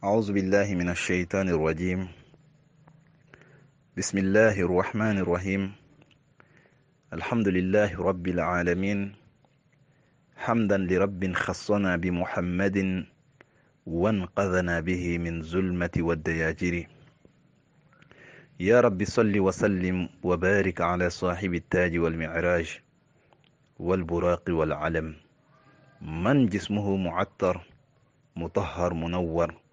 أعوذ بالله من الشيطان الرجيم. بسم الله الرحمن الرحيم. الحمد لله رب العالمين، حمدا لرب خصنا بمحمد وانقذنا به من ظلمة والدياجر. يا رب صل وسلم وبارك على صاحب التاج والمعراج والبراق والعلم، من جسمه معطر مطهر منور،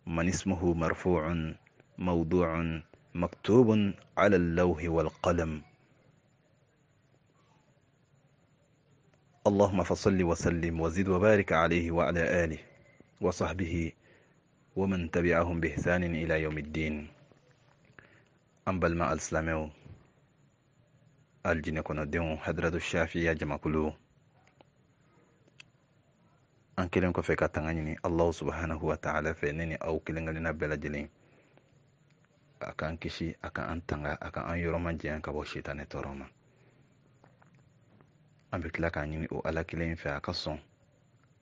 من اسمه مرفوع موضوع مكتوب على اللوح والقلم. اللهم فصل وسلم وزد وبارك عليه وعلى آله وصحبه ومن تبعهم بإحسان إلى يوم الدين. أنبل ما السلامو الجنة كنا ديون حضرة الشافعية جماكلو an kelen kɔfɛ ka tanga ɲini Allah subhanahu wa ta'ala fɛ ne ni aw kelen kelenna bɛɛ lajɛlen, a k'an kisi, a ka an tanga, a ka an yɔrɔ ma jɛn ka bɔ sitanɛ tɔɔrɔ ma. An bɛ tila k'an ɲini o ala kelen fɛ a ka sɔn,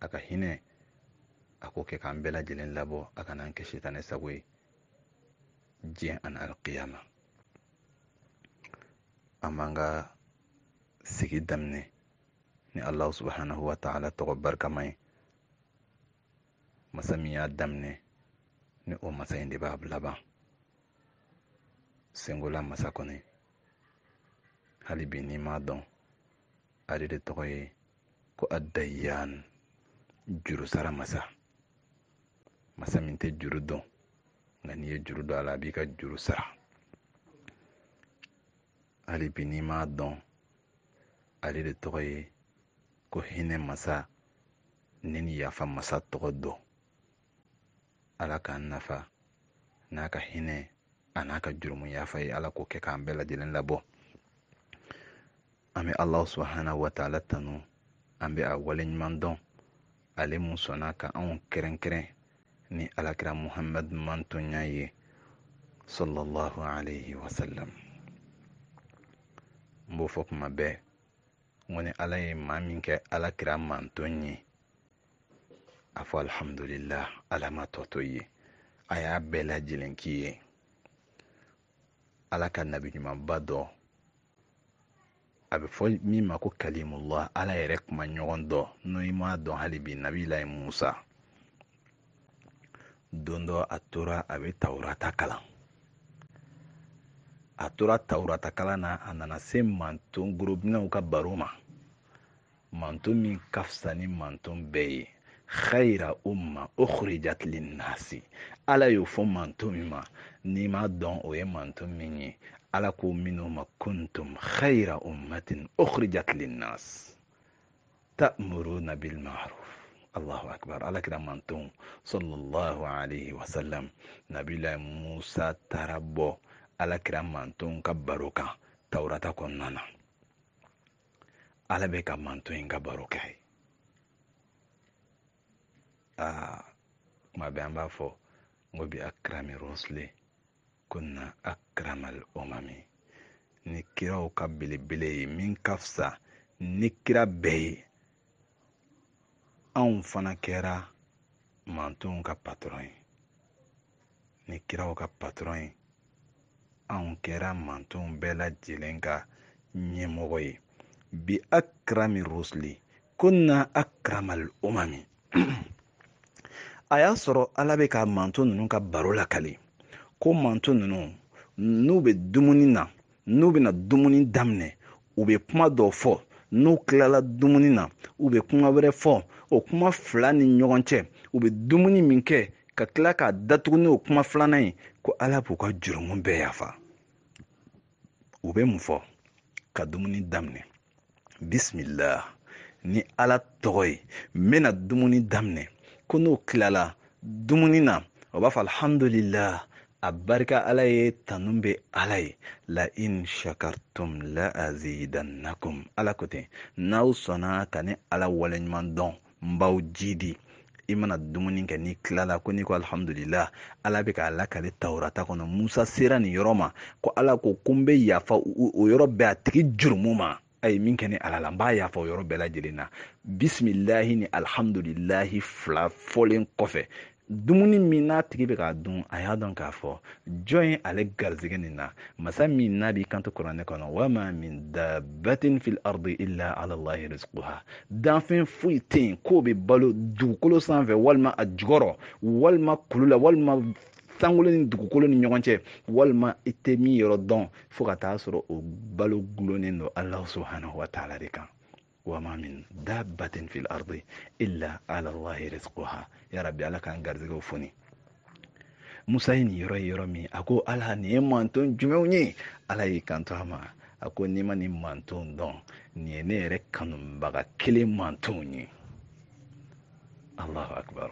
a ka hinɛ, a k'o kɛ k'an bɛɛ lajɛlen labɔ, a ka n'an kɛ sitanɛ sago ye diɲɛ ani alqiyama. An b'an ka sigi daminɛ ni Allah subhanahu wa ta'ala tɔgɔ barikama ye, masa min y'a daminɛ ni o masa in de b'a laban, sengola masa kɔni. Hali bi n'i m'a dɔn, ale de tɔgɔ ye ko Ad-Dayyan, juru sara masa. Masa min tɛ juru dɔn, nka n'i ye juru dɔn a la a b'i ka juru sara. Hali bi n'i m'a dɔn, ale de tɔgɔ ye ko hinɛ masa, ne ni yafa masa tɔgɔ dɔn. Ala k'an nafa n'a ka hinɛ a n'a ka jurumu yafa ye, Ala k'o kɛ k'an bɛɛ lajɛlen labɔ. An bɛ Allah subhanahu wa ta'ala tanu, an bɛ a waleɲuman dɔn, ale mun sɔnna ka anw kɛrɛnkɛrɛn ni alakira Muhammad mantonya ye sallallahu alayhi wa sallam. N b'o fɔ kuma bɛɛ, n ko ni Ala ye maa min kɛ alakira manton ye, a fɔ alhamdulillah, Ala ma tɔ to ye, a y'a bɛɛ lajɛlen k'i ye. Ala ka nabi ɲumanba dɔ, a bɛ fɔ min ma ko kalimullah, Ala yɛrɛ kuma ɲɔgɔn dɔ, n'o i m'a dɔn hali bi, nabilahi Musa. Don dɔ a tora a bɛ Tawurata kalan. A tora Tawurata kalan na, a nana se manton gorobinɛw ka baro ma, manton min ka fisa ni manton bɛɛ ye. Khayra umma ukhrijat linnasi. Ala y'o fɔ manton min ma, n'i m'a dɔn o ye manton min ye. Ala ko minnu ma kuntum khayra ummatin ukhrijat linnas ta'muruna bil ma'ruf. Allahu akbar. Ala kira manton sallallahu alayhi wa sallam. Nabilahi Musa taara bɔ Ala kira manton ka baro kan Tawurata kɔnɔna na. Ala bɛ ka manton in ka baro kɛ. Kuma bɛ an b'a fɔ n ko bi akrami rusuli kunna akramal umami. Ni kiraw ka belebele ye min ka fisa ni kira bɛɛ ye, anw fana kɛra mantonw ka patron ye. Ni kiraw ka patron ye, anw kɛra mantonw bɛɛ lajɛlen ka ɲɛmɔgɔ ye. Bi akrami rusuli kunna akramal umami. A y'a sɔrɔ Ala bɛ ka manton ninnu ka baro lakale, ko manton ninnu n'u bɛ dumuni na, n'u bɛna dumuni daminɛ, u bɛ kuma dɔ fɔ, n'u tilala dumuni na u bɛ kuma wɛrɛ fɔ. O kuma fila ni ɲɔgɔn cɛ u bɛ dumuni min kɛ ka tila k'a datugu n'o kuma filanan ye, ko Ala b'u ka jurumu bɛɛ yafa. U bɛ mun fɔ? Ka dumuni daminɛ, bismillah, ni Ala tɔgɔ ye, n bɛna dumuni daminɛ. Ko n'o tilala dumuni na, o b'a fɔ alhamdulillah, a barika Ala ye, tanu bɛ Ala ye. La in shakartum la azidannakum. Ala ko ten, n'aw sɔnna ka ni Ala waleɲuman dɔn, n b'aw jidi. I mana dumuni kɛ n'i tilala, ko n'i ko alhamdulillah, Ala bɛ k'a lakale Tawurata kɔnɔ. Musa sera nin yɔrɔ ma, ko Ala ko n bɛ yafa o yɔrɔ bɛɛ a tigi jurumu ma. A ye min kɛ ni Ala la, n b'a yafa o yɔrɔ bɛɛ lajɛlen na. Bismillahi ni alhamdulillahi fila fɔlen kɔfɛ, dumuni min n'a tigi bɛ k'a dun a y'a dɔn k'a fɔ jɔn ye ale garizigɛ nin na masa min n'a b'i kanto kuranɛ kɔnɔ wama min dabbatin fil ardi illa ala allahi rizquha danfɛn foyi tɛ yen k'o bɛ balo dugukolo sanfɛ walima a jukɔrɔ walima kulu la walima sankolo ni dugukolo ni ɲɔgɔn cɛ walima i tɛ min yɔrɔ dɔn fo ka taa sɔrɔ o balo gulonnen don ala subhanahu wa taala de kan wama min dabbatin fil ardi illa ala allahi rizquha ya rabbi ala k'an garizigɛw foni musa ye nin yɔrɔ ye yɔrɔ min a ko ala nin ye manton jumɛnw ye ala y'i kanto a ma a ko n'i ma nin manton dɔn nin ye ne yɛrɛ kanubaga kelen mantonw ye allahu akbar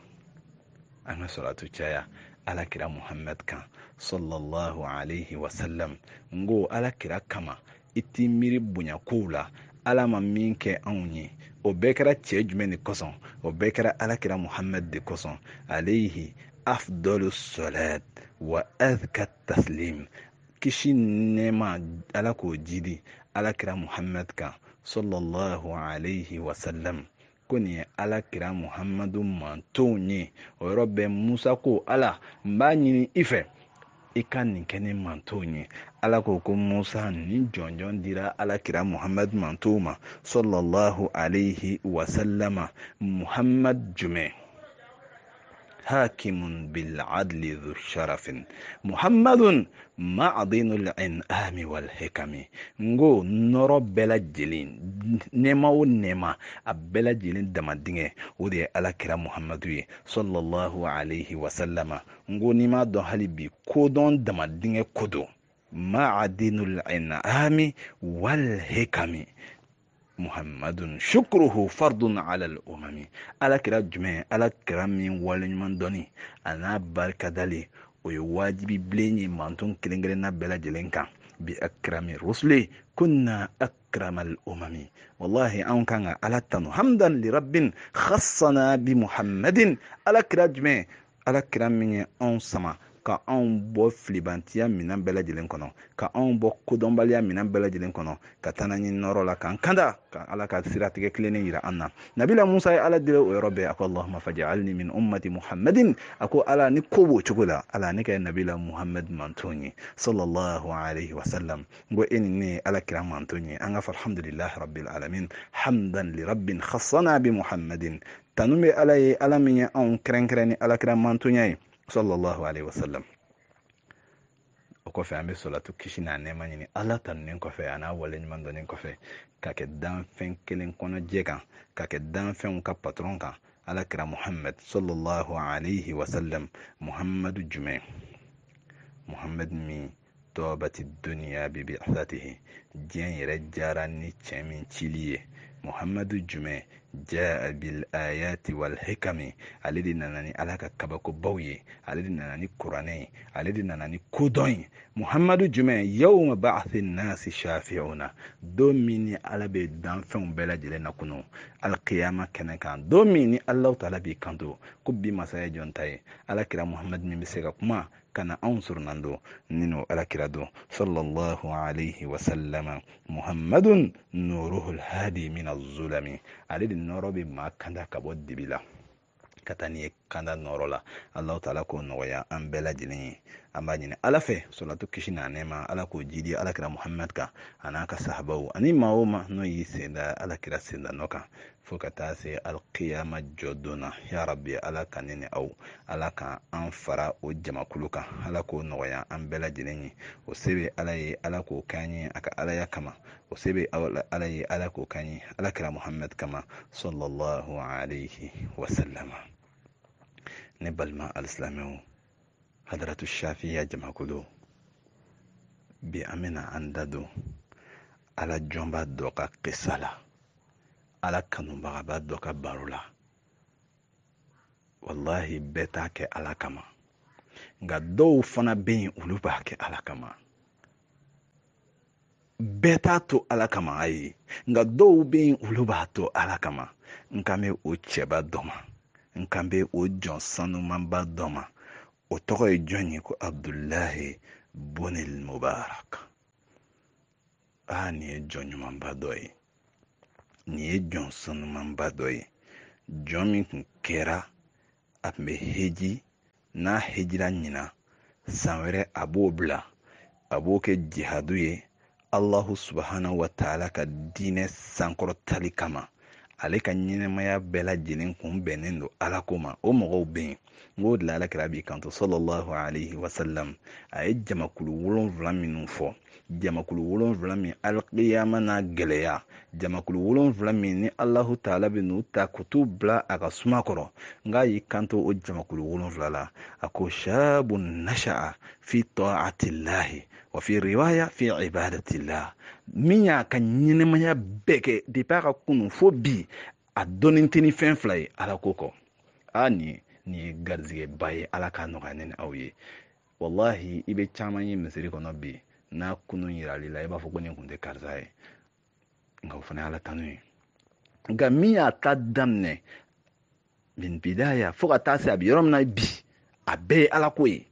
an ka salatu caya alakira muhammad kan sallallahu alaihi wasallam ngo alakira kama i t'i miiri bonya kow la ala ma min kɛ anw ye o bɛɛ kɛra cɛ jumɛn de kosɔn o bɛɛ kɛra alakira muhammad de kosɔn alayhi afdalu salat wa azka taslim kisi nɛɛma ala k'o jidi alakira muhammad kan sallallahu alaihi wasallam ko nin ye alakira muhammadu mantonw ye o yɔrɔ bɛɛ musa ko ala n b'a ɲini i fɛ i ka nin kɛ ne mantonw ye ala ko ko musa ni jɔnjɔn dira alakira muhammad mantonw ma sallallahu alaihi wasallama muhammad jumɛn hakimun bil'adli dhu sharafin muhammadun ma'adinul in'ami wal hikami ngo nɔrɔ bɛɛ lajɛlen nɛɛma o nɛɛma a bɛɛ lajɛlen damadingɛ o de ye alakira muhammadu ye sallallahu alaihi wasallama ngo n'i m'a dɔn hali bi kodɔn damadingɛ ko don ma'adinul in'ami wal hikami muhammadun shukruhu fardun ala al-umami alakira jumɛn alakira min waleɲuman dɔnni a n'a barikadali o ye wajibi bilen ye manton kelen-kelenna bɛɛ lajɛlen kan bi akrami rusuli kunna akrama al-umami wallahi an kan ka ala tanu hamdan li rabbin khassana bi muhammadin alakira jumɛn alakira min ye anw sama ka anw bɔ filibantiya minan bɛɛ lajɛlen kɔnɔ ka anw bɔ kodɔnbaliya minan bɛɛ lajɛlen kɔnɔ ka taa n'an ye nɔrɔ la k'an kanda ka ala ka siratigɛ kilennen yira an na nabila musa ye ala deli o yɔrɔ bɛɛ a ko allahumma faj'alni min ummati muhammadin a ko ala ni ko b'o cogo la ala ne kɛ nabila muhammad manton ye sallallahu alaihi wasallam n ko e ni ne ye ala kira manton ye an ka fɔ alhamdulillahi rabbil alamin hamdan li rabbin khassana bi muhammadin tanu bɛ ala ye ala min ye anw kɛrɛnkɛrɛn ni ala kira mantonya ye sallallahu alaihi wasallam o kɔfɛ an bɛ salatu kisi n'a nɛɛma ɲini ala tanunen kɔfɛ a n'a waleɲuman dɔnnen kɔfɛ ka kɛ danfɛn kelen kɔnɔ jɛ kan ka kɛ danfɛnw ka patron kan ala kira muhammad sallallahu alaihi wasallam muhammadu jumɛn muhammad min tɔbati duniya bi bi'athatihi diɲɛ yɛrɛ jara ni cɛ min cili ye muhammadu jumɛn jaa bil ayati wal hikami ale de nana ni ala ka kabakobaw ye ale de nana ni kuranɛ ye ale de nana ni kodɔn ye muhammadu jumɛn yawma ba'athi nasi shafi'una don min ni ala bɛ danfɛnw bɛɛ lajɛlen na kunu alqiyama kɛnɛ kan don min ni alahu taala b'i kanto ko bi masaya jɔn ta ye alakira muhammad min bɛ se ka kuma kana anw surunan don nino alakira don sallallahu alaihi wasallama muhammadun nuruhul hadi min az-zulami ale de nɔrɔ bɛ maa kanda ka bɔ dibi la ka taa ni ye kanda nɔrɔ la alahu taala k'o nɔgɔya an bɛɛ lajɛlen ye an b'a ɲini ala fɛ salatu kisi n'a nɛɛma ala k'o jidi alakira muhammad kan a n'a ka sahabaw ani maa o maa n'o y'i senda alakira senda nɔ kan fo ka taa se alqiyama jɔ don na ya rabbi ala ka ne ni aw ala ka an fara o jamakulu kan ala k'o nɔgɔya an bɛɛ lajɛlen ye o se bɛ ala ye ala k'o k'an ye a ka alaya kama o se bɛ ala ye ala k'o k'an ye alakira muhammad kama sallallahu alaihi wasallama ne balima alisilamɛw hadaratu shafiya jamakulu bi an bɛna an da don ala jɔnba dɔ ka kisa la ala kanubagaba dɔ ka baro la wallahi bɛɛ t'a kɛ ala kama nka dɔw fana bɛ yen olu b'a kɛ ala kama bɛɛ t'a to ala kama ayi nka dɔw bɛ yen olu b'a to ala kama n kan bɛ o cɛba dɔ ma n kan bɛ o jɔn sanumanba dɔ ma o tɔgɔ ye jɔn ye ko abdulahi bonil mubarak nin ye jɔn ɲumanba dɔ ye nin ye jɔn sanumanba dɔ ye jɔn min tun kɛra a tun bɛ heji n'a hejira ɲina san wɛrɛ a b'o bila a b'o kɛ jihadu ye Allahu subhanahu wa ta'ala ka diinɛ sankɔrɔtali kama. Ale ka ɲɛnɛmaya bɛɛ lajɛlen kun bɛnnen don ala ko ma. O mɔgɔw bɛ yen n k'o de la alakira b'i kanto sallallahu alaihi wasallam. A ye jamakulu 7 minnu fɔ, jamakulu 7 min alqiyama n'a gɛlɛya, jamakulu 7 min ni Allahu ta'ala bɛ n'u ta ku t'u bila a ka suma kɔrɔ. Nka y'i kanto o jamakulu 7 la. A ko shabun nasha'a fi ta'atillahi wa fi riwaya fi ibadatillah. Min y'a ka ɲɛnɛmaya bɛɛ kɛ depuis a ka kunu fo bi a dɔnnen tɛ ni fɛn 2 ye ala ko kɔ. Nin ye garizigɛba ye, ala k'a nɔgɔya ne ni aw ye. Wallahi i bɛ caman ye misiri kɔnɔ bi n'a kunu yirali la i b'a fɔ ko nin kun tɛ karisa ye, nka o fana ye ala tanu ye. Nka min y'a ta daminɛ min bidaya fo ka taa se a bɛ yɔrɔ min na bi a bɛɛ ye ala ko ye,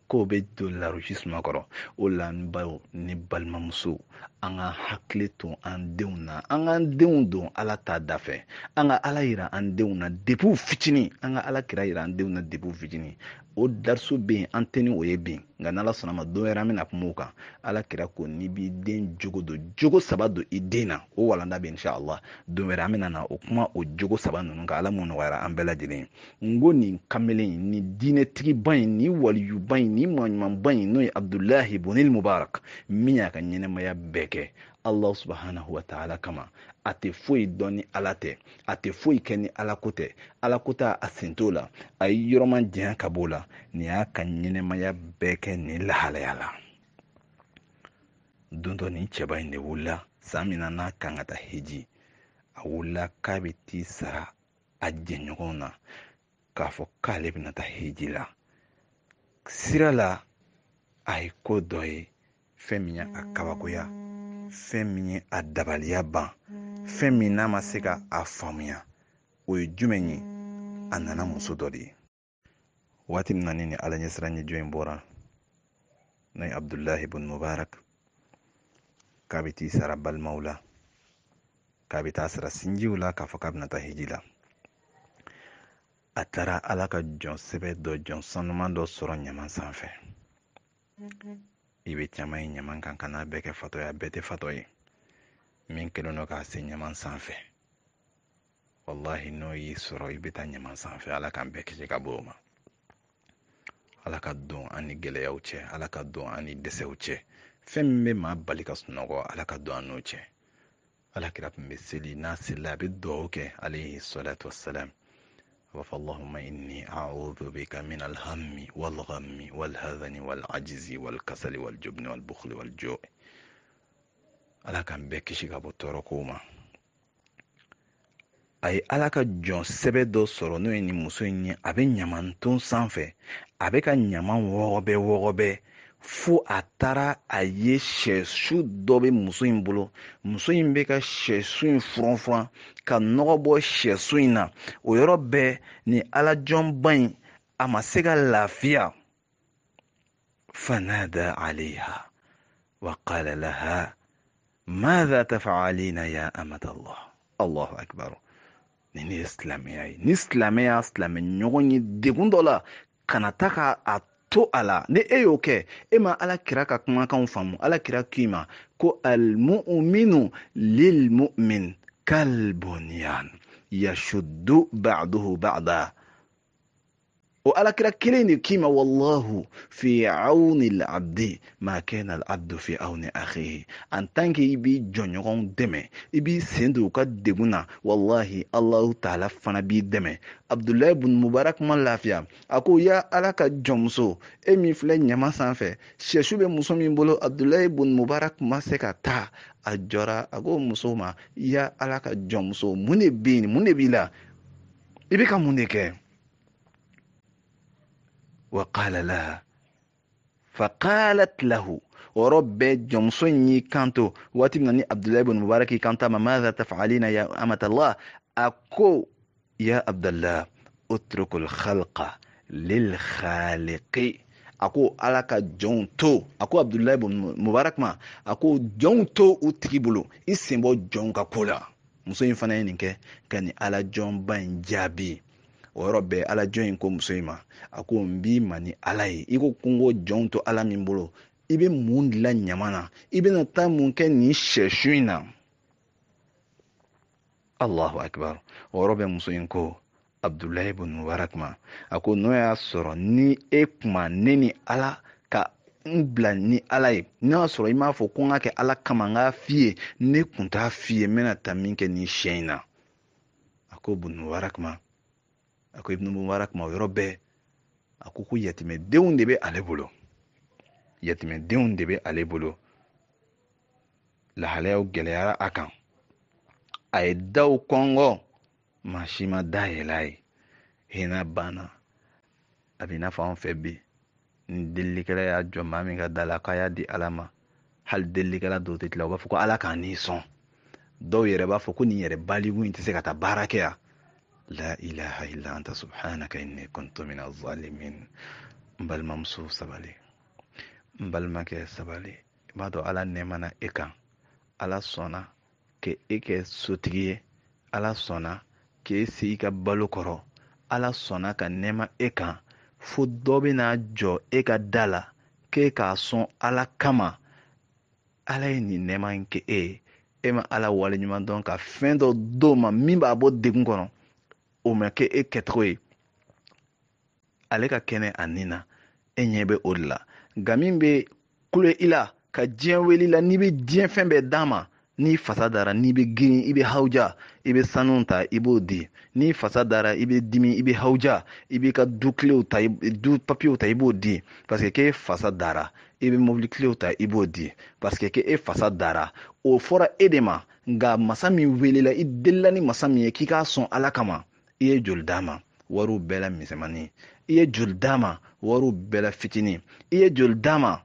k'o bɛ don larosi suma kɔrɔ. O la n baw ni balimamuso, an ka hakili to an denw na, an k'an denw don ala ta da fɛ, an ka ala yira an denw na depuis u fitinin, an ka ala kira yira an denw na depuis u fitinin. O dariso bɛ yen an tɛ ni o ye bin, nka n'ala sɔnna ma don wɛrɛ an bɛna kuma o kan. Ala kira ko n'i b'i den jogo don, jogo 7 don i den na, o walanda bɛ inshallah don wɛrɛ an bɛna na o kuma o jogo 7 ninnu kan. Ala mun nɔgɔyara an bɛɛ lajɛlen. N ko nin kamalen in, nin diinɛtigiba in, nin waliyuba in, nin maɲumanba in n'o ye Abdullahi ibn Mubarak, min y'a ka ɲɛnɛmaya bɛɛ kɛ Allah subhanahu wa ta'ala kama. A tɛ foyi dɔn ni ala tɛ, a tɛ foyi kɛ ni ala ko tɛ, ala ko t'a a sen t'o la, a ye yɔrɔma janya ka b'o la. Nin y'a ka ɲɛnɛmaya bɛɛ kɛ nin lahalaya la. Don dɔ nin cɛba in de wulila san min na n'a kan ka taa heji, a wulila k'a bɛ t'i sara a jɛɲɔgɔnw na k'a fɔ k'ale bɛna taa heji la. Sira la a ye ko dɔ ye, fɛn min ye a kabakoya, fɛn min ye a dabaliya ban, fɛn min n'a ma se ka a faamuya. O ye jumɛn ye? A nana muso dɔ de ye. Waati min na ni ala ɲɛsira ɲɛjɔ in bɔra n'o ye Abdullahi ibn Mubarak, k'a bɛ t'i sara balimaw la, k'a bɛ taa sara sinjiw la, k'a fɔ k'a bɛna taa heji la. A taara ala ka jɔn sɛbɛ dɔ, jɔn sanuman dɔ sɔrɔ ɲaman sanfɛ. I bɛ caman ye ɲaman kan ka n'a bɛɛ kɛ fatɔ ye, a bɛɛ tɛ fatɔ ye. Min kɛlen don k'a se ɲaman sanfɛ, wallahi n'o y'i sɔrɔ i bɛ taa ɲaman sanfɛ. Ala k'an bɛɛ kisi ka bɔ o ma. Ala ka don an ni gɛlɛyaw cɛ, ala ka don an ni dɛsɛw cɛ. Fɛn min bɛ maa bali ka sunɔgɔ, ala ka don an n'o cɛ. Ala kira tun bɛ seli, n'a selila a bɛ dugawu kɛ alayhi salatu wassalam. A b'a fɔ Allahumma inni a'udhu bika min alhammi wal ghammi wal hadhani wal ajzi wal kasali wal jubni wal bukhli wal ju'i. Ala k'an bɛɛ kisi ka bɔ tɔɔrɔ kow ma. A ye ala ka jɔn sɛbɛ dɔ sɔrɔ n'o ye nin muso in ye. A bɛ ɲamanton sanfɛ, a bɛ ka ɲaman wɔgɔbɛ fo a taara a ye sɛsu dɔ bɛ muso in bolo. Muso in bɛ ka sɛsu in furan ka nɔgɔ bɔ sɛsu in na. O yɔrɔ bɛɛ ni alajɔnba in a ma se ka lafiya. fanada alayha wa qala laha madha taf'alina ya amatallah. Allahu akbar. Nin ye silamɛya ye. Ni silamɛya silamɛ ɲɔgɔn ye degun dɔ la, kana ta k'a to a la. Ni e y'o kɛ, e ma ala kira ka kumakanw faamu. Ala kira k'i ma ko al-mu'minu lil-mu'min kal-bunyan yashuddu ba'duhu ba'da. O ala kira kelen de k'i ma wallahu fi awni al-abdi ma kana al-abdu fi awni akhihi. En tant que i b'i jɔɲɔgɔnw dɛmɛ, i b'i sen don u ka degun na, wallahi Allahu ta'ala fana b'i dɛmɛ. Abdullahi ibn Mubarak ma lafiya. A ko ya ala ka jɔnmuso, e min filɛ ɲama sanfɛ, sɛsu bɛ muso min bolo. Abdullahi ibn Mubarak ma se ka taa. A jɔra, a ko muso ma, ya ala ka jɔnmuso, mun de bɛ yen, mun de b'i la, i bɛ ka mun de kɛ? وقال لها فقالت له ورب جمسوني كانتو واتمنى عبد الله بن مبارك كانتا ماذا تفعلين يا أمة الله. أكو يا عبد الله اترك الخلق للخالق. أكو على جونتو أكو عبد الله بن مبارك ما أكو جونتو وتكيبلو إسمو جونكا كولا. muso in fana ye nin kɛ ka ni ala jɔnba in jaabi. o yɔrɔ bɛɛ ala jɔn in ko muso in ma a ko n b'i ma ni ala ye i ko kungo jɔnw to ala min bolo i bɛ mun dilan ɲama na i bɛna taa mun kɛ nin sɛsu in na allahu akbar o yɔrɔ bɛɛ muso in ko abdulahi ibn mubarak ma a ko n'o y'a sɔrɔ ni e kuma ne ni ala ka n bila ni ala ye n'a y'a sɔrɔ i m'a fɔ ko n ka kɛ ala kama n k'a f'i ye ne kun t'a f'i ye n bɛna taa min kɛ nin sɛ in na a ko ibn mubarak ma a ko ibn mubarak ma o yɔrɔ bɛɛ a ko yatimɛdenw de bɛ ale bolo yatimɛdenw de bɛ ale bolo lahalayaw gɛlɛyara a kan a ye daw kɔngɔ maa si ma da yɛlɛ a ye hinɛ banna a bɛ i n'a fɔ anw fɛ bi ni delilikɛla y'a jɔ maa min ka da la k'a y'a di ala ma hali delilikɛla dɔw tɛ tila u b'a fɔ ko ala k'an n'i sɔn dɔw yɛrɛ b'a fɔ ko nin yɛrɛ baligu in tɛ se ka taa baara kɛ yan la ilaha illa anta subhanaka inni kuntu minaz zalimin n balimamuso sabali n balimakɛ sabali i b'a dɔn ala nɛɛma na e kan ala sɔnna k'e kɛ sotigi ye ala sɔnna k'e se i ka balo kɔrɔ ala sɔnna ka nɛɛma e kan fo dɔ bɛna jɔ e ka da la k'e k'a sɔn ala kama ala ye nin nɛɛma in kɛ e ye e ma ala waleɲuman dɔn ka fɛn dɔ d'o ma min b'a bɔ degun kɔnɔ o ma kɛ e kɛcogo ye ale ka kɛnɛ a nin na e ɲɛ bɛ o de la nka min bɛ kule i la ka diɲɛ wele la n'i bɛ diɲɛ fɛn bɛɛ d'a ma n'i fasa dara n'i bɛ girin i bɛ hawuja i bɛ sanu ta i b'o di n'i fasa dara i bɛ dimi i bɛ hawuja i b'i ka du kilew ta du papiyew ta i b'o di parce que k'e fasa dara i bɛ mobili kilew ta i b'o di parce que k'e fasa dara o fɔra e de ma nka masa min welela i delila ni masa min ye k'i k'a sɔn ala kama i ye joli d'a ma wariw bɛɛ la misɛnmanin i ye joli d'a ma wariw bɛɛ la fitinin i ye joli d'a ma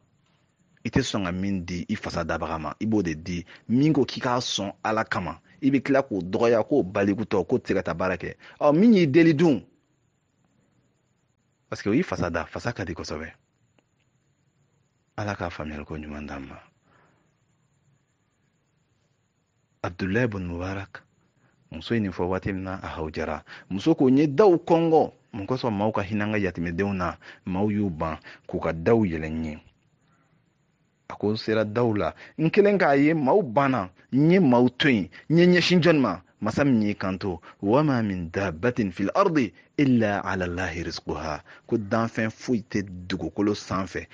i tɛ sɔn ka min di i fasa dabaga ma i b'o de di min ko k'i k'a sɔn ala kama i bɛ tila k'o dɔgɔya k'o baligutɔ k'o tɛ se ka taa baara kɛ min y'i deli dun parce que o y'i fasa da fasa ka di kosɛbɛ ala k'a faamuyali ko ɲuman d'an ma abdulahi ibn mubarak muso ye nin fɔ waati min na a hawujara muso ko n ye daw kɔngɔ mun kosɔn maaw ka hinɛ an ka yatimɛdenw na maaw y'u ban k'u ka daw yɛlɛ n ye a ko n sera daw la n kelen k'a ye maaw banna n ye maaw to yen n ye ɲɛsin jɔnni ma masa min y'i kanto wama min dabbatin fil ardi illa ala allahi rizquha ko danfɛn foyi tɛ dugukolo sanfɛ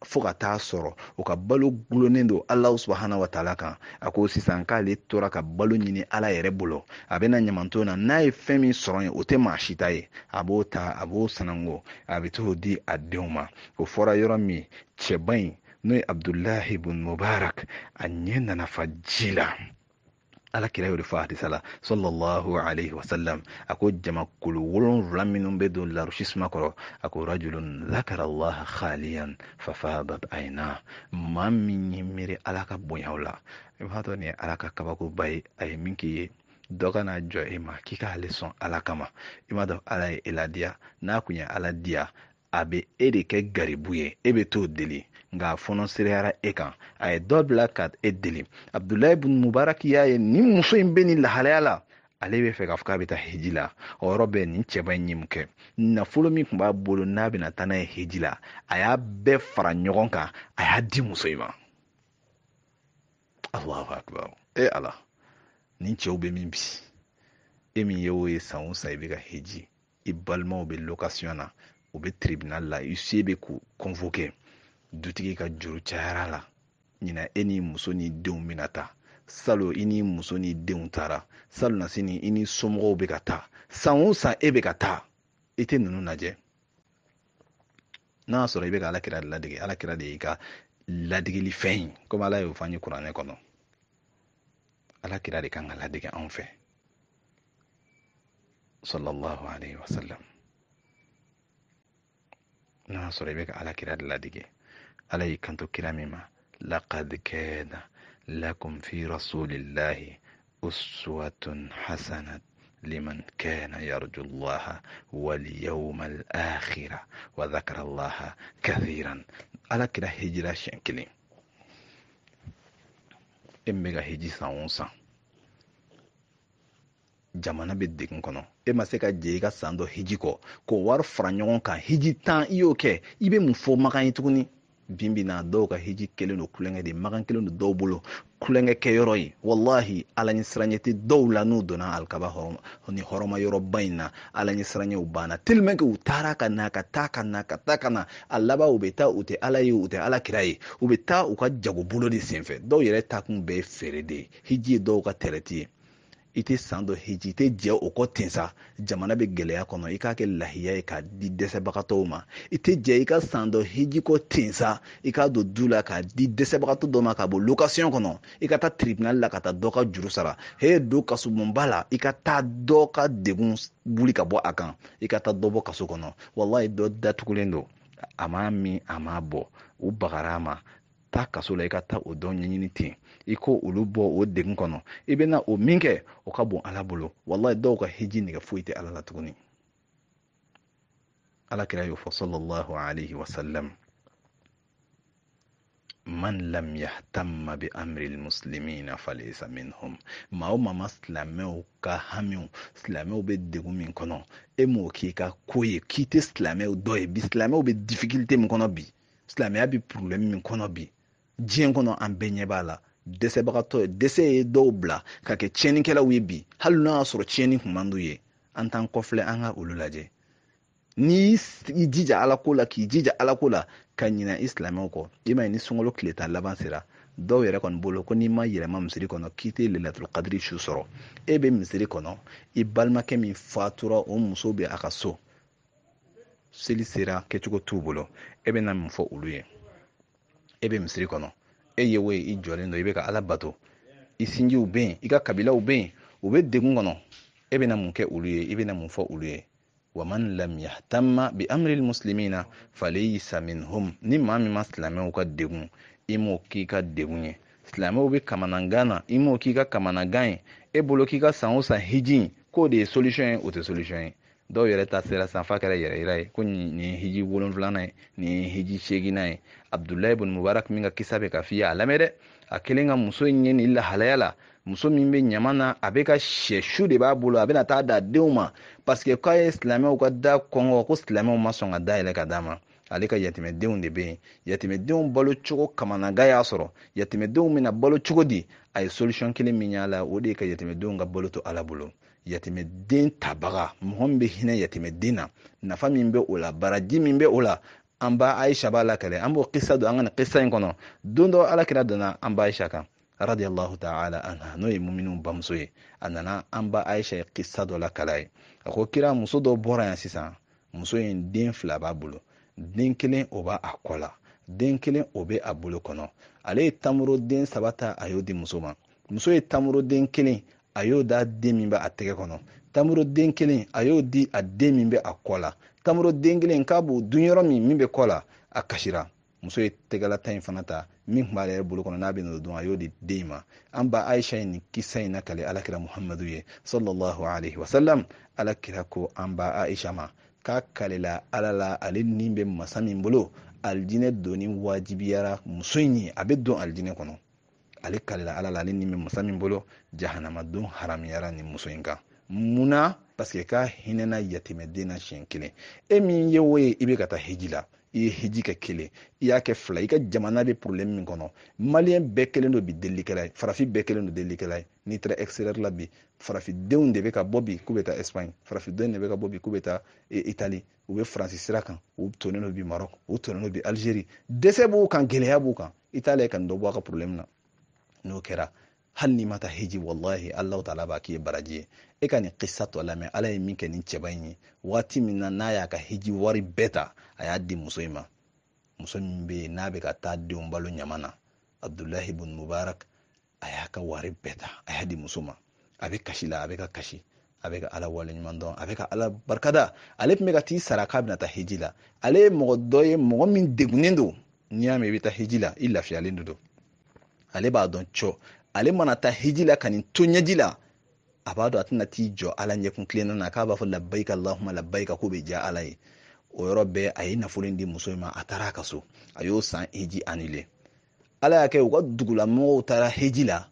fo ka taa sɔrɔ o ka balo gulonnen don ala subhanahu wa taala kan a ko sisan k'ale tora ka balo ɲini ala yɛrɛ bolo a bɛna ɲamanton na n'a ye fɛn min sɔrɔ yen o tɛ maa si ta ye a b'o ta a b'o sanango a bɛ t'o di a denw ma o fɔra yɔrɔ min cɛba in n'o ye abdulahi ibn mubarak a ɲɛ nana fa ji la ala kira y'o de fɔ hadisa la sallallahu alaihi wasallam a ko jamakulu 7 minnu bɛ don larusi suma kɔrɔ a ko rajulun zakara allaha khaliyan fafadat ayna maa min ye miiri ala ka bonyaw la i b'a dɔn nin ye ala ka kabakoba ye a ye min k'i ye dɔ ka n'a jɔ e ma k'i k'ale sɔn ala kama i b'a dɔn ala ye e ladiya n'a kun ye ala diya a bɛ e de kɛ garibu ye e bɛ t'o deli nka a fɔnɔ sereyara e kan a ye dɔ bila ka e deli abdulahi ibn mubarak y'a ye nin muso in bɛ nin lahalaya la ale bɛ fɛ k'a fɔ k'a bɛ taa hiji la o yɔrɔ bɛɛ nin cɛba in ye mun kɛ nafolo min tun b'a bolo n'a bɛna taa n'a ye hiji la a y'a bɛɛ fara ɲɔgɔn kan a y'a di muso in ma allahu akbar ala nin cɛw bɛ min bi e min ye o ye san o san i bɛ ka hiji i balimaw bɛ location na u bɛ tribunal la i se bɛ k'u convoquer dutigi ka juru cayara la ɲina e ni muso ni denw bɛna taa salo i ni muso ni denw taara salo na sini i ni somɔgɔw bɛ ka taa san o san e bɛ ka taa i tɛ ninnu lajɛ n'a y'a sɔrɔ i bɛ ka alakira de ladege alakira de y'i ka ladigili fɛn in komi ala y'o fɔ an ye kuranɛ kɔnɔ alakira de kan ka ladege anw fɛ sallallahu alaihi wasallam n'a y'a sɔrɔ i bɛ ka alakira de ladege ala y'i kanto kira min ma laqad kana lakum fi rasulillahi uswatun hasanat liman kana yarju allaha wal yawmal akhira wa dhakara allaha kathiran ala kira hijira siɲɛ kelen e min bɛ ka hiji san o san jamana bɛ degun kɔnɔ e ma se ka jɛ i ka san dɔ hiji kɔ k'o wari fara ɲɔgɔn kan hiji 10 i y'o kɛ i bɛ mun fɔ makan ye tuguni bin bɛ na dɔw ka hiji kelen don kulonkɛ de makan kelen don dɔw bolo kulonkɛ kɛ yɔrɔ ye wallahi ala ɲɛ siranɲɛ tɛ dɔw la n'u donna alikaba ni hɔrɔma yɔrɔba in na ala ɲɛ siranɲɛw banna tellement que u taara ka na ka taa ka na ka taa ka na a laban u bɛ taa u tɛ ala ye u tɛ ala kira ye u bɛ taa u ka jago bolo de senfɛ dɔw yɛrɛ taakun bɛɛ ye feere de ye hiji ye dɔw ka tɛrɛti ye i tɛ san dɔ hiji i tɛ jɛ o kɔ ten sa jamana bɛ gɛlɛya kɔnɔ i k'a kɛ lahiya ye k'a di dɛsɛbagatɔw ma i tɛ jɛ i ka san dɔ hiji kɔ ten sa i k'a don du la k'a di dɛsɛbagatɔ dɔ ma k'a bɔ location kɔnɔ i ka taa tribunal la ka taa dɔ ka juru sara he don kasubonba la i ka taa dɔ ka degun wuli ka bɔ a kan i ka taa dɔ bɔ kaso kɔnɔ wallahi dɔ datugulen don a m'a min a m'a bɔ u bagara a ma taa kaso la i ka taa o dɔ ɲɛɲini ten i ko olu bɔ o degun kɔnɔ i bɛna o min kɛ o ka bon ala bolo wallahi dɔw ka hiji nɛgɛ foyi tɛ ala la tuguni ala kira y'o fɔ sallallahu alaihi wasallam man lam yahtamma bi amri almuslimina falaysa minhum maa o maa ma silamɛw ka hamiw silamɛw bɛ degun min kɔnɔ e m'o k'i ka ko ye k'i tɛ silamɛw dɔ ye bi silamɛw bɛ difficulté min kɔnɔ bi silamɛya bɛ problème min kɔnɔ bi diɲɛ kɔnɔ an bɛɛ ɲɛ b'a la dɛsɛbagatɔ dɛsɛ ye dɔw bila ka kɛ tiɲɛnikɛlaw ye bi hali n'a y'a sɔrɔ tiɲɛni kun man d'u ye an t'an kɔfilɛ an ka olu lajɛ n'i jija ala ko la k'i jija ala ko la ka ɲina i silamɛw kɔ i ma ye ni sunkalo tile 10 laban sera dɔw yɛrɛ kɔni bolo ko n'i ma yɛlɛma misiri kɔnɔ k'i tɛ lailatul qadri su sɔrɔ e bɛ misiri kɔnɔ i balimakɛ min fatura o muso bɛ a ka so seli sera kɛcogo t'u bolo e bɛ na mun fɔ olu ye e bɛ misiri kɔnɔ e ye wo i jɔlen don i bɛ ka ala bato i sinjiw bɛ yen i ka kabilaw bɛ yen u bɛ degun kɔnɔ e bɛ na mun kɛ olu ye i bɛ na mun fɔ olu ye wa man lam yahtamma bi amri almuslimina falaysa minhum ni maa min ma silamɛw ka degun i m'o k'i ka degun ye silamɛw bɛ kamanagan na i m'o k'i ka kamanagan ye e bolo k'i ka san o san hiji k'o de ye solution ye o tɛ solution ye dɔw yɛrɛ ta sera san fa kɛra yɛrɛ yira ye ko nin ye hiji 7nan ye nin ye hiji 8nan ye abdulahi ibn mubarak min ka kisa bɛ ka f'i ye a lamɛn dɛ a kelen ka muso in ye nin lahalaya la muso min bɛ ɲama na a bɛ ka sɛsu de b'a bolo a bɛna taa da denw ma parce que k'a ye silamɛw ka da kɔngɔ ko silamɛw ma sɔn ka da yɛlɛ ka d'a ma ale ka yatimɛdenw de bɛ yen yatimɛdenw balo cogo kamanagan y'a sɔrɔ yatimɛdenw bɛna balo cogo di a ye solution kelen min y'a la o de ye ka yatimɛdenw ka balo to ala bolo yatimɛden tabaga mɔgɔ min bɛ hinɛ yatimɛden na nafa min bɛ o la baraji min bɛ o la an ba Aisha b'a la kɛlɛ an b'o kisa don an ka nin kisa in kɔnɔ don dɔ ala kira donna an ba Aisha kan radiyallahu ta'ala anha n'o ye muminun bamuso ye a nana an ba Aisha ye kisa dɔ la kala ye a ko kira muso dɔ bɔra yan sisan muso in den 2 b'a bolo den kelen o b'a a kɔ la den kelen o bɛ a bolo kɔnɔ ale ye tamuro den 3 ta a y'o di muso ma muso ye tamuro den kelen a y'o da den min bɛ a tɛgɛ kɔnɔ tamuro den kelen a y'o di a den min bɛ a kɔ la tamuro den kelen k'a b'o dun yɔrɔ min bɛ kɔ la a kasira muso ye tɛgɛla ta in fana ta min tun b'ale yɛrɛ bolo kɔnɔ n'a bɛ n'o dun a y'o di den ma an ba Aisha ye nin kisa in nakale alakira Muhammadu ye sallallahu alaihi wasallam alakira ko an ba Aisha ma k'a kalela ala la ale nin bɛ masa min bolo aljinɛ donni wajibiyara muso in ye a bɛ don aljinɛ kɔnɔ ale kalela ala la ale nin bɛ masa min bolo jahanama don haramiyara nin muso in kan munna parce que k'a hinɛna yatimɛden na siɲɛ kelen e min ye o ye i bɛ ka taa hiji la i ye hiji kɛ kelen i y'a kɛ 2 i ka jamana bɛ problème min kɔnɔ maliyɛn bɛɛ kelen don bi delikɛla ye farafin bɛɛ kelen don delikɛla ye n'i taara extérieur la bi farafindenw de bɛ ka bɔ bi k'u bɛ taa Espagne farafindenw de bɛ ka bɔ bi k'u bɛ taa Italie u bɛ Faransi sira kan u tonnen don bi Maroc u tonnen don bi Algérie dɛsɛ b'u kan gɛlɛya b'u kan i t'a la ka nin dɔ bɔ a ka problème na n'o kɛra hali n'i ma taa hiji wallahi Allahu ta'ala b'a k'i ye baraji ye e ka nin kisa tɔ lamɛn ala ye min kɛ nin cɛba in ye waati min na n'a y'a ka hiji wari bɛɛ ta a y'a di muso in ma muso min bɛ yen n'a bɛ ka taa denw balo ɲama na abdulahi ibn mubarak a y'a ka wari bɛɛ ta a y'a di muso ma a bɛ kasi la a bɛ ka kasi a bɛ ka ala wale ɲuman dɔn a bɛ ka ala barikada ale tun bɛ ka t'i sara k'a bɛna taa hiji la ale ye mɔgɔ dɔ ye mɔgɔ min degunnen don n'i y'a mɛn i bɛ taa hiji la i lafiyalen don ale b'a dɔn cɔ ale mana taa hiji la ka nin to ɲɛji la a b'a dɔn a tɛna t'i jɔ ala ɲɛkun tilenna na k'a b'a fɔ labbaika allahumma labbaika ko bɛ diya ala ye o yɔrɔ bɛɛ a ye nafolo in di muso in ma a taara a ka so a y'o san hiji annulé ala y'a kɛ u ka dugulamɔgɔw taara hiji la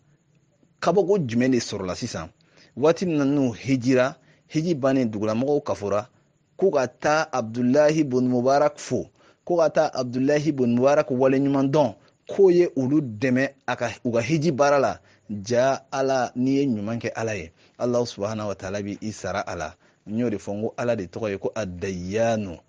kabako jumɛn de sɔrɔla sisan waati nanu hijira hiji bani dugula mɔgɔw kafura ko ka taa Abdullahi ibn Mubarak fo ko ka taa Abdullahi ibn Mubarak wale ɲuman dɔn k'o ye olu dɛmɛ u ka hiji baara la. Ja ala n'i ye ɲuman kɛ ala ye Allah subhanahu wa ta'ala bi i sara ala. N y'o de fɔ n ko ala de tɔgɔ ye ko ad-dayyanu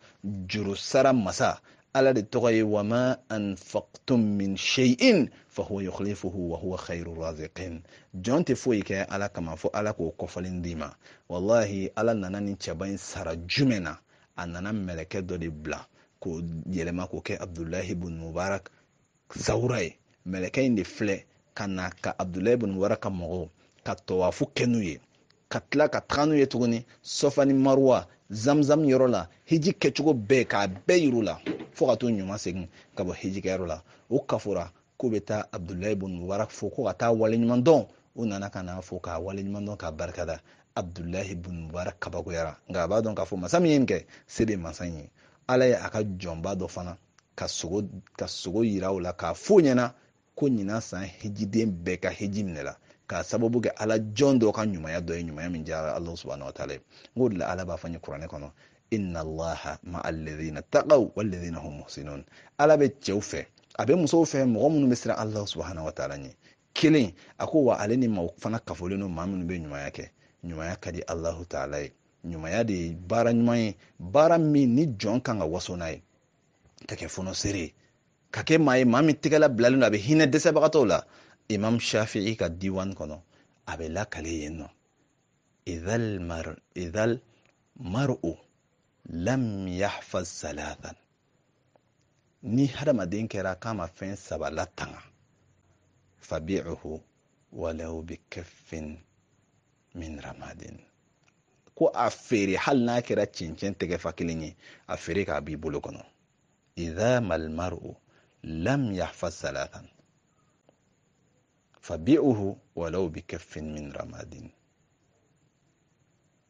juru sara masa. ala de tɔgɔ ye wa ma anfaqtum min shay'in fa huwa yukhlifuhu wa huwa khairur raziqin. Jɔn tɛ foyi kɛ ala kama fɔ ala k'o kɔfɔlen d'i ma. Wallahi ala nana ni cɛba in sara jumɛn na? A nana mɛlɛkɛ dɔ de bila k'o yɛlɛma k'o kɛ Abdullahi ibn Mubarak sawura ye. Mɛlɛkɛ in de filɛ ka na ka Abdullahi ibn Mubarak ka mɔgɔw ka tawafu kɛ n'u ye, ka tila ka taga n'u ye tuguni Safa ni Marwa Zamzam yɔrɔ la, hiji kɛcogo bɛɛ k'a bɛɛ yiru la fo ka t'u ɲuman segin ka bɔ hiji kɛyɔrɔ la. O kafura k'u bɛ taa Abdullahi ibn Mubarak fo ko ka taa waleɲuman dɔn. U nana ka na fo k'a waleɲuman dɔn k'a barikada. Abdullahi ibn Mubarak kabakoyara, nka a b'a dɔn k'a fɔ masa min ye nin kɛ se de masa in ye. Ala ye a ka jɔnba dɔ fana ka sogo yira o la k'a fɔ ɲɛna ko ɲinan san hijiden bɛɛ ka hiji minɛ la, k'a sababu kɛ ala jɔn dɔ ka ɲumanya dɔ ye, ɲumanya min diyara Allah subhanahu wa ta'ala. Ngo de la ala b'a fɔ n ye kuranɛ kɔnɔ, inna allaha ma'al ladhina taqaw wal ladhina hum muhsinun. Ala bɛ cɛw fɛ, a bɛ musow fɛ, mɔgɔ minnu bɛ siran Allah subhanahu wa ta'ala ɲɛ. Kelen, a ko wa ale ni maaw fana kafolen don maa minnu bɛ ɲumanya kɛ. Ɲumanya ka di Allah ta'ala ye. Ɲumanya de ye baara ɲuman ye, baara min ni jɔn kan ka waso n'a ye. Ka kɛ fɔnɔseere, ka kɛ maa ye maa min tɛgɛla bilalen don a bɛ hinɛ dɛsɛbagatɔw la. Imam Shafi'i ka diwan kɔnɔ a bɛ lakale yen nɔ, idhal mar'u lam yahfaz salathan. Ni hadamaden kɛra k'a ma fɛn saba latanga, fabi'uhu walau bikaffin min ramadin. Ko a feere hali n'a kɛra cɛncɛn tɛgɛ fa kelen ye, a feere k'a b'i bolo kɔnɔ. idha mal mar'u lam yahfaz salathan fabi'uhu walau bikaffin min ramadin.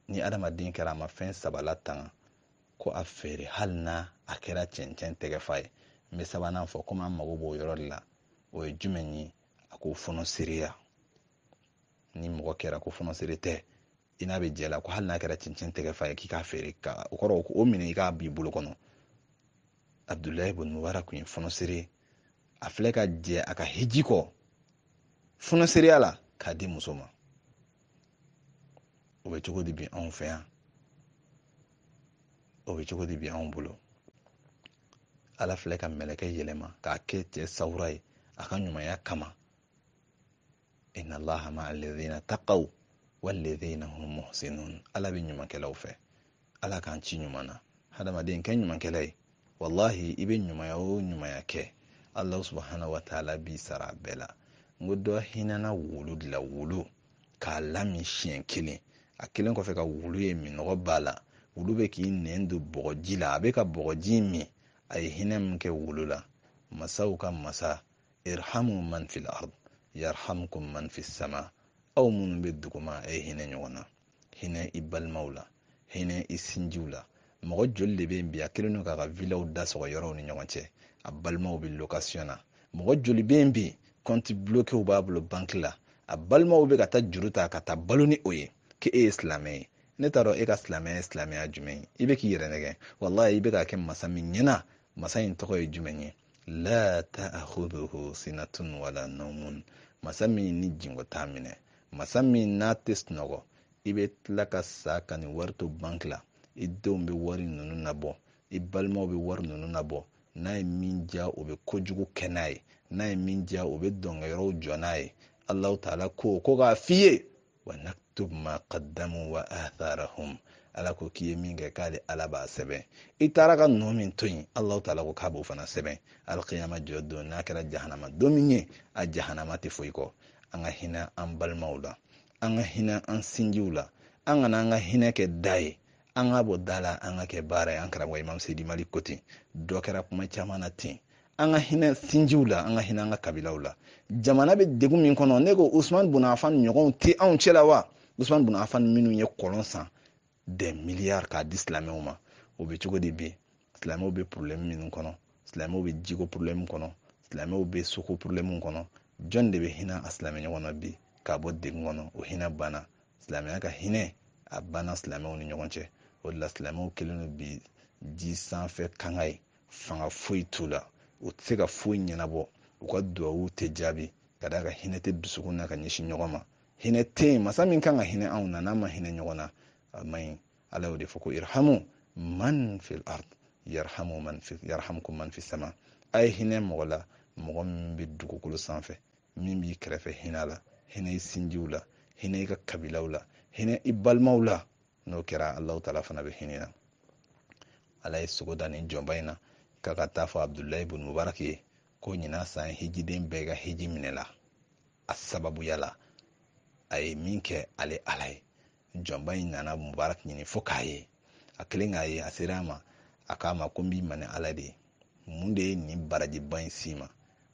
Ni adamaden kɛra a ma fɛn saba latanga, ko a feere hali n'a a kɛra cɛncɛn tɛgɛ fa ye. N bɛ sabanan fɔ komi an mago b'o yɔrɔ de la, o ye jumɛn ye? A ko fɔnɔseereya. Ni mɔgɔ kɛra ko fɔnɔseere tɛ, i n'a bɛ jɛ la ko hali n'a kɛra cɛncɛn tɛgɛ fa ye k'i k'a feere, o kɔrɔ o minɛ i k'a b'i bolo kɔnɔ. Abdullahi ibn Mubarak kun ye fɔnɔseere, a filɛ ka jɛ a ka hiji kɔ fɔnɔseereya la k'a di muso ma. O bɛ cogo di bi anw fɛ yan? O bɛ cogo di bi anw bolo? Ala filɛ ka mɛlɛkɛ yɛlɛma k'a kɛ cɛ sawura ye a ka ɲumanya kama. Inna allaha ma'al ladhina taqaw wal ladhina hum muhsinun. Ala bɛ ɲumankɛlaw fɛ. Ala k'an ci ɲuman na. Hadamaden kɛ ɲumankɛla ye. Wallahi i bɛ ɲumanya o ɲumanya kɛ, Allah subhanahu wa ta'ala b'i sara a bɛɛ la. N ko dɔ hinɛna wulu de la, wulu k'a lami siɲɛ kelen, a kelen kɔfɛ ka wulu ye minɔgɔ b'a la, wulu bɛ k'i nɛn don bɔgɔji la, a bɛ ka bɔgɔji min, a ye hinɛ min kɛ wulu la. Masaw ka masa, irhamu man fil ard yarhamkum man fis sama. Aw minnu bɛ duguma a ye hinɛ ɲɔgɔn na, hinɛ i balimaw la, hinɛ i sinjiw la. Mɔgɔ joli de bɛ yen bi a kelen don k'a ka vilaw da sɔgɔ yɔrɔw ni ɲɔgɔn cɛ, a balimaw bɛ location na. Mɔgɔ joli bɛ yen bi compte bloqué b'a bolo banque la, a balimaw bɛ ka taa juru ta ka taa balo ni o ye, k'e ye silamɛ ye. Ne t'a dɔn e ka silamɛya ye silamɛya jumɛn ye? I bɛ k'i yɛrɛ nɛgɛ. Wallahi i bɛ ka kɛ masa min ɲɛna, masa in tɔgɔ ye jumɛn ye? La ta'khudhuhu sinatun wala nawmun. Masa min ni jingo t'a minɛ, masa min n'a tɛ sunɔgɔ. I bɛ tila ka sa ka ni wari to banque la, i denw bɛ wari ninnu nabɔ, i balimaw bɛ wari ninnu nabɔ. N'a ye min diya o bɛ kojugu kɛ n'a ye, n'a ye min diya o bɛ dɔnkɛyɔrɔw jɔ n'a ye. Allah ta'ala ko k'a f'i ye, wa naktub ma qaddamu wa atharahum. Ala ko k'i ye min kɛ k'ale ala b'a sɛbɛn. I taara ka nɔ min to yen, Allah ta'ala ko k'a b'o fana sɛbɛn. Alqiyama jɔ don n'a kɛra jahanama don min ye, a jahanama tɛ foyi kɔ. An ka hinɛ an balimaw la, an ka hinɛ an sinjiw la, an kana an ka hinɛ kɛ da ye, an ka bɔ da la an ka kɛ baara ye. An karamɔgɔ Imam Seydi Malik ko ten, dɔ kɛra kuma caman na ten. An ka hinɛ sinjiw la, an ka hinɛ an ka kabilaw la. Jamana bɛ degun min kɔnɔ, ne ko Usman bin Affan ɲɔgɔnw tɛ anw cɛ la wa? Usman bin Affan minnu ye kɔlɔn san des milliards k'a di silamɛw ma, o bɛ cogo di bi? Silamɛw bɛ problème minnu kɔnɔ, silamɛw bɛ jiko problème kɔnɔ, silamɛw bɛ soko problème kɔnɔ. Jɔn de bɛ hinɛ a silamɛ ɲɔgɔn na bi k'a bɔ degun kɔnɔ? O hinɛ banna. silamɛya ka hinɛ a banna silamɛw ni ɲɔgɔn cɛ. O de la silamɛw kelen don bi ji sanfɛ kanga ye, fanga foyi t'u la, u tɛ se ka foyi ɲɛnabɔ, u ka duwawu tɛ jaabi, ka da ka hinɛ tɛ dusukun na ka ɲɛsin ɲɔgɔn ma. Hinɛ tɛ yen, masa min kan ka hinɛ anw na, n'a ma hinɛ ɲɔgɔn na, a ma ɲi. Ala y'o de fɔ ko irhamu man fil ard yarhamkum man fis sama. A ye hinɛ mɔgɔ la, mɔgɔ min bɛ dugukolo sanfɛ, min b'i kɛrɛfɛ hinɛ la, hinɛ i sinjiw la, hinɛ i ka kabilaw la, hinɛ i balimaw la. N'o kɛra Alahu Taala fana bɛ hinɛ na. Ala ye sogo da nin jɔnba in na k'a ka taa fɔ Abdulahi ibn Mubarak ye ko ɲinan san hijiden bɛɛ ka hiji minɛ la, a sababuya la a ye min kɛ ale Ala ye. Jɔnba in nana Mubarak ɲini fo k'a ye, a kelen k'a ye, a sera a ma, a k'a ma ko n b'i ma ni Ala de ye. Mun de ye nin barajiba in s'i ma?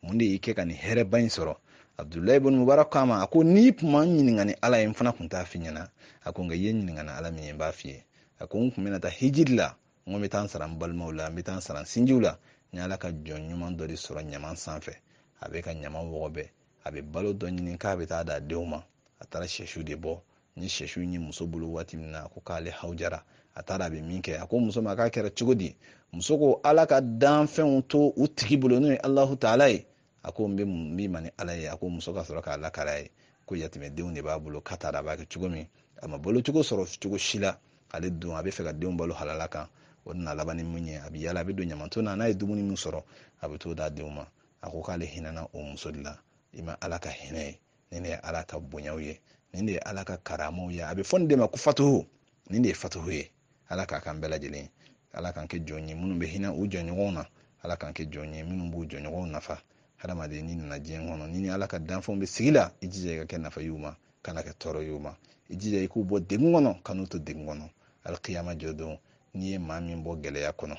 Mun de y'i kɛ ka nin hɛrɛba in sɔrɔ? Abdulahi ibn Mubarak k'a ma, a ko n'i tun ma ɲininka ni Ala ye, n fana tun t'a f'i ɲɛna. A ko nka i ye ɲininka ni Ala min ye, n b'a f'i ye. A ko n tun bɛna taa hijiri la, n ko n bɛ taa n sara n balimaw la, n bɛ taa n sara n sinjiw la, n ye Ala ka jɔn ɲuman dɔ de sɔrɔ ɲaman sanfɛ. A bɛ ka ɲaman wɔgɔbɛ, a bɛ balo dɔ ɲini k'a bɛ taa d'a denw ma. A taara sɛsu de bɔ, ni sɛsu in ye muso bolo waati min na, a ko k'ale hawjara, a taara a bɛ min kɛ, a ko muso ma k'a kɛra cogo di? Muso ko Ala ka danfɛnw to u tigi bolo, n'o ye Alahu Taala ye. A ko n b'i ma ni Ala ye. A ko muso ka sɔrɔ k'a lakara ye ko yatimɛdenw de b'a bolo, k'a taara a b'a kɛ cogo min, a ma balo cogo sɔrɔ cogo si la. Ale don a bɛ fɛ ka denw balo halala kan, o na laban ni mun ye, a bɛ yala, a bɛ don ɲamanton na, n'a ye dumuni min sɔrɔ a bɛ t'o d'a denw ma. A ko k'ale hinɛna o muso de la. I ma Ala ka hinɛ ye, nin de ye Ala ka bonyaw ye, nin de ye Ala ka karamaw ye. A bɛ fɔ nin de ma ko fatuhu, nin de ye fatuhu ye. Ala k'a kan bɛɛ lajɛlen, Ala k'an kɛ jɔn ye minnu bɛ hinɛ u jɔɲɔgɔnw na, Ala k'an kɛ jɔn ye minnu b'u jɔɲɔgɔnw nafa. Hadamaden n'i nana diɲɛ kɔnɔ, ni Ala ka danfɛnw bɛ sigi la, i jija i ka kɛ nafa y'u ma, kana kɛ tɔɔrɔ y'u ma. I jija i k'u bɔ degun kɔnɔ, kan'u to degun kɔnɔ. Alikiyama jɔ don, n'i ye maa min bɔ gɛlɛya kɔnɔ,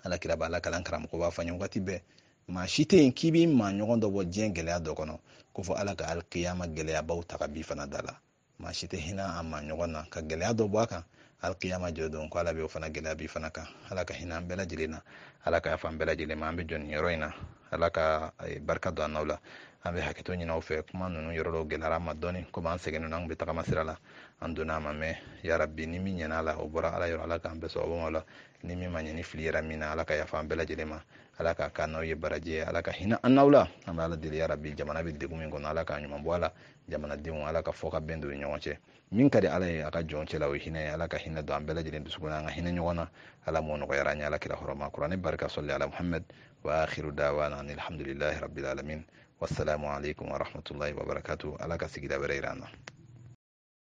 Alakira b'a lakalan karamɔgɔ b'a fɔ an ye wagati bɛɛ, maa si tɛ yen k'i b'i maa ɲɔgɔn dɔ bɔ diɲɛ gɛlɛya dɔ kɔnɔ ko fɔ Ala ka alikiyama gɛlɛyabaw ta ka bin fana da la. Maa si tɛ hinɛ a maa ɲɔgɔn na ka gɛlɛya dɔ bɔ a kan, alikiyama jɔ don ko Ala bɛ o fana gɛlɛya bin fana kan. Ala ka hinɛ an bɛɛ lajɛlen na, Ala ka yafa an bɛɛ lajɛlen ma. An bɛ jɔ nin yɔrɔ in na, Ala ka barika don an n'aw la. An bɛ hakɛto ɲini aw fɛ, kuma ninnu yɔrɔ dɔw gɛlɛyara an ma dɔɔni, komi an sɛgɛnnen don, an bɛ tagama sira la, an donna a ma mɛn. Ya Rabbi, ni min ɲɛna a la o bɔra Ala yɔrɔ, Ala k'an bɛɛ sababu ma o la. Ni min ma ɲɛ, ni fili yɛrɛ min na, Ala ka yafa an bɛɛ lajɛlen ma. Ala k'a k'an n'aw ye baraji ye, Ala ka hinɛ an n'aw la. An bɛ Ala deli ya Rabbi, jamana bɛ degun min kɔnɔ, Ala k'a ɲuman bɔ a la. Jamanadenw, Ala ka fɔ ka bɛn don u ni ɲɔgɔn cɛ. Min ka di Ala ye a ka jɔn cɛla o ye hinɛ ye. Ala ka hinɛ don an bɛɛ lajɛlen dusukun na, an ka hinɛ ɲɔgɔn na. Ala m'o nɔgɔyara an ye, Ala kira hɔrɔma. Kuranɛ barika sɔli ala Muhammad wa akhiru da'wana alhamdulillahi rabbil alamin. Wassalamu alaikum wa rahmatullahi wa barakatuh. Ala ka sigida wɛrɛ yira an na.